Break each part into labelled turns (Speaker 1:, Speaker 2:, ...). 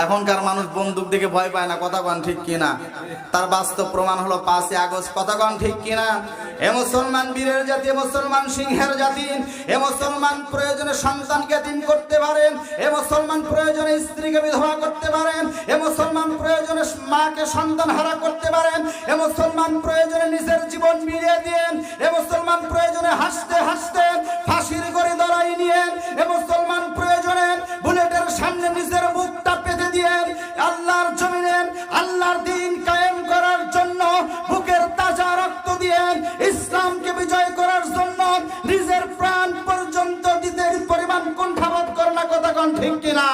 Speaker 1: এখনকার মানুষ বন্দুক দেখে ভয় পায় না, কথা কন ঠিক কিনা? তার বাস্তব প্রমাণ হলো 5ই আগস্ট, কথা কন ঠিক কিনা? এ মুসলমান বীরের জাতি, মুসলমান সিংহের জাতি, এ মুসলমান প্রয়োজনে সন্তানকে এতিম করতে পারেন, এ মুসলমান প্রয়োজনে স্ত্রীকে বিধবা করতে পারেন, এ মুসলমান প্রয়োজনে মাকে সন্তান হারা করতে পারেন, এ মুসলমান প্রয়োজনে নিজের জীবন মিলিয়ে দিয়েন, এ মুসলমান প্রয়োজনে হাসতে হাসতে ফাঁসির গড়ি ধরাই নিয়েন, এ মুসলমান প্রয়োজনে বুলেটের সামনে নিজের বুকটা পেতে দিয়েন। আল্লাহর জমিনে আল্লাহর দিন কায়েম করার জন্য বুকের তাজা রক্ত দিয়েন, ইসলামকে বিজয় করার জন্য নিজের প্রাণ পর্যন্ত দিতে পরিমাণ কুণ্ঠাবোধ করে না, কথা কোন ঠিক কিনা?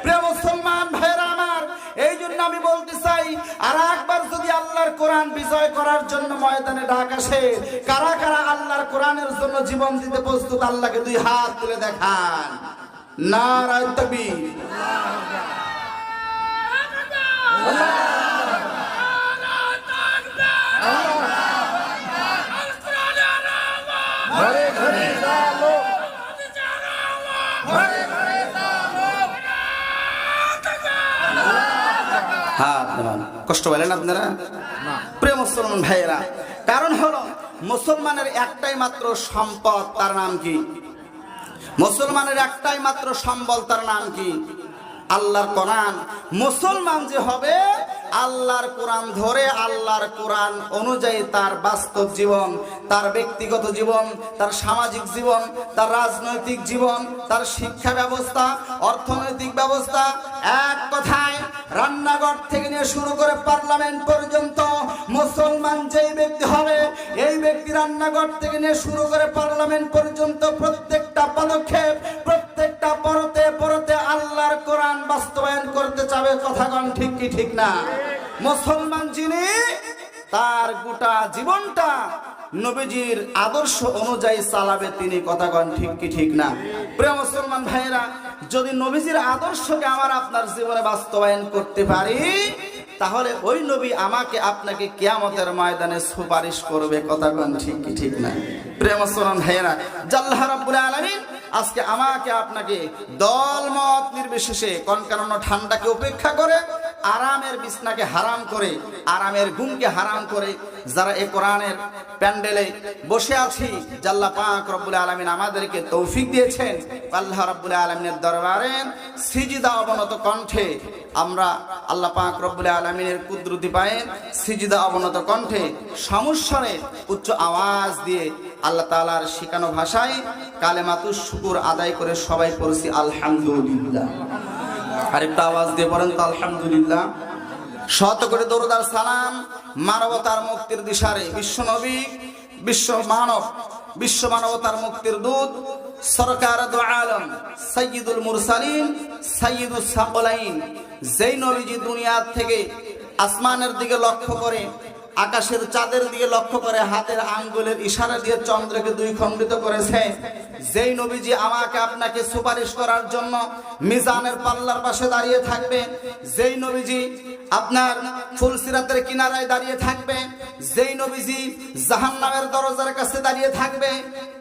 Speaker 1: প্রিয় মুসলমান ভাইরা আমার, এই জন্য আমি বলতে চাই, আর একবার যদি আল্লাহর কোরআন বিজয় করার জন্য ময়দানে ডাক আসে, কারা কারা আল্লাহর কোরআনের জন্য জীবন দিতে প্রস্তুত? আল্লাহকে 2 হাত তুলে দেখান। নারায়ে তাকবীর। কষ্ট পেলেন আপনারা? প্রিয় মুসলমান ভাইয়েরা, কারণ হলো মুসলমানের একটাই মাত্র সম্পদ, তার নাম কি? মুসলমানের একটাই মাত্র সম্বল, তার নাম কি? আল্লাহর কোরআন। মুসলমান যে হবে আল্লাহর কোরআন ধরে, আল্লাহর কোরআন অনুযায়ী তার বাস্তব জীবন, তার ব্যক্তিগত জীবন, তার সামাজিক জীবন, তার রাজনৈতিক জীবন, তার শিক্ষা ব্যবস্থা, অর্থনৈতিক ব্যবস্থা, এক কথায় রান্নাঘর থেকে নিয়ে শুরু করে পার্লামেন্ট পর্যন্ত মুসলমান যেই ব্যক্তি হবে, এই ব্যক্তি রান্নাঘর থেকে নিয়ে শুরু করে পার্লামেন্ট পর্যন্ত প্রত্যেকটা পদক্ষেপ, প্রত্যেকটা পরতে পরতে আল্লাহর কোরআন বাস্তবায়ন করতে চাবে, কথা কোন ঠিক কি ঠিক না? মুসলমান যিনি তার গোটা জীবনটা নবীজির আদর্শ অনুযায়ী চালাবে, তিনি, কথা কোন ঠিক কি ঠিক না? প্রিয় মুসলমান ভাইরা, যদি নবীজির আদর্শকে আমার আপনার জীবনে বাস্তবায়ন করতে পারি, তাহলে ওই নবী আমাকে আপনাকে কিয়ামতের ময়দানে সুপারিশ করবে, কথা কোন ঠিক কি ঠিক না? প্রিয় মুসলমান ভাইরা, আল্লাহ রাব্বুল আলামিন আজকে আমাকে আপনাকে দলমত নির্বিশেষে কনকানো ঠান্ডাকে উপেক্ষা করে, আরামের বিছনাকে হারাম করে, আরামের ঘুমকে হারাম করে যারা এই কোরআনের প্যান্ডেলে বসে আছি, আল্লাহ পাক রব্বুল আলামিন আমাদেরকে তৌফিক দিয়েছেন। আল্লাহ রাব্বুল আলামিনের দরবারে সিজদা অবনত কণ্ঠে আমরা আল্লাহ পাক রব্বুল আলামিনের কুদরতি পায়ে সিজদা অবনত কণ্ঠে সমস্বরে উচ্চ আওয়াজ দিয়ে আল্লাহ তাআলার শিখানো ভাষায় কালেমাতুশ শুকর আদায় করে সবাই পড়ছি আলহামদুলিল্লাহ। আরেকটা আওয়াজ দিয়ে পড়েন তো আলহামদুলিল্লাহ। শত করে দরুদ আর সালাম মানবতার মুক্তির দিশারে বিশ্বনবী, বিশ্ব মানবতার মুক্তির দূত, সরকার দু আলম, সাইয়্যিদুল মুরসালিন, সাইয়্যিদুস সাকলাইন, যেই নবীজি দুনিয়া থেকে আসমানের দিকে লক্ষ্য করে, আকাশের চাঁদের দিকে লক্ষ্য করে হাতের আঙ্গুলের ইশারা দিয়ে চন্দ্রকে 2 খণ্ডিত করেছে, যেই নবীজি আমাকে আপনাকে সুপারিশ করার জন্য মিজানের পাল্লার পাশে দাঁড়িয়ে থাকবে, যেই নবীজি আপনার ফুলসিরাতের কিনারায় দাঁড়িয়ে থাকবে, যেই নবীজি জাহান্নামের দরজার কাছে দাঁড়িয়ে থাকবে,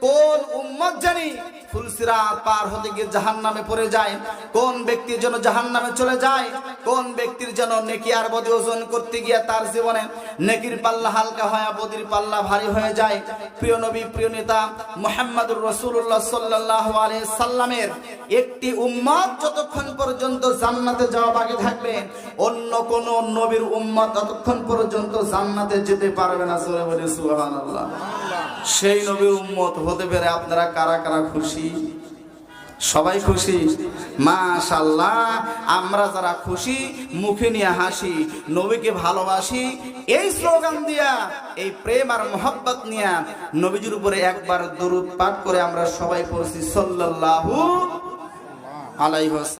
Speaker 1: কোন উম্মত জানি ফুলসিরাত পার হতে গিয়ে জাহান্নামে পড়ে যায়, কোন ব্যক্তির জন্য জাহান্নামে চলে যায়, কোন ব্যক্তির জন্য নেকি আর বদি ওজন করতে গিয়ে তার জীবনে নেকির পাল্লা হালকা হয়, বদির পাল্লা ভারী হয়ে যায়। প্রিয় নবী, প্রিয় নেতা মুহাম্মদুর রাসূলুল্লাহ সাল্লাল্লাহু আলাইহি সাল্লামের একটি উম্মত যতক্ষণ পর্যন্ত জান্নাতে যাওয়া বাকি থাকবে, অন্য কোন নবীর উম্মত ততক্ষণ পর্যন্ত জান্নাতে যেতে পারবে না। জোরে বলি সুবহানাল্লাহ। সেই নবীর উম্মত হতে পেরে আপনারা কারা কারা খুশি? সবাই খুশি? মাশাআল্লাহ। আমরা যারা খুশি, মুখে নিয়ে হাসি, নবীকে ভালোবাসি, এই স্লোগান দিয়া, এই প্রেম আর মোহাব্বত নিয়ে নবীজির উপরে একবার দরুদ পাঠ করে আমরা সবাই পড়ছি সাল্লাল্লাহু আলাইহি ওয়াসাল্লাম।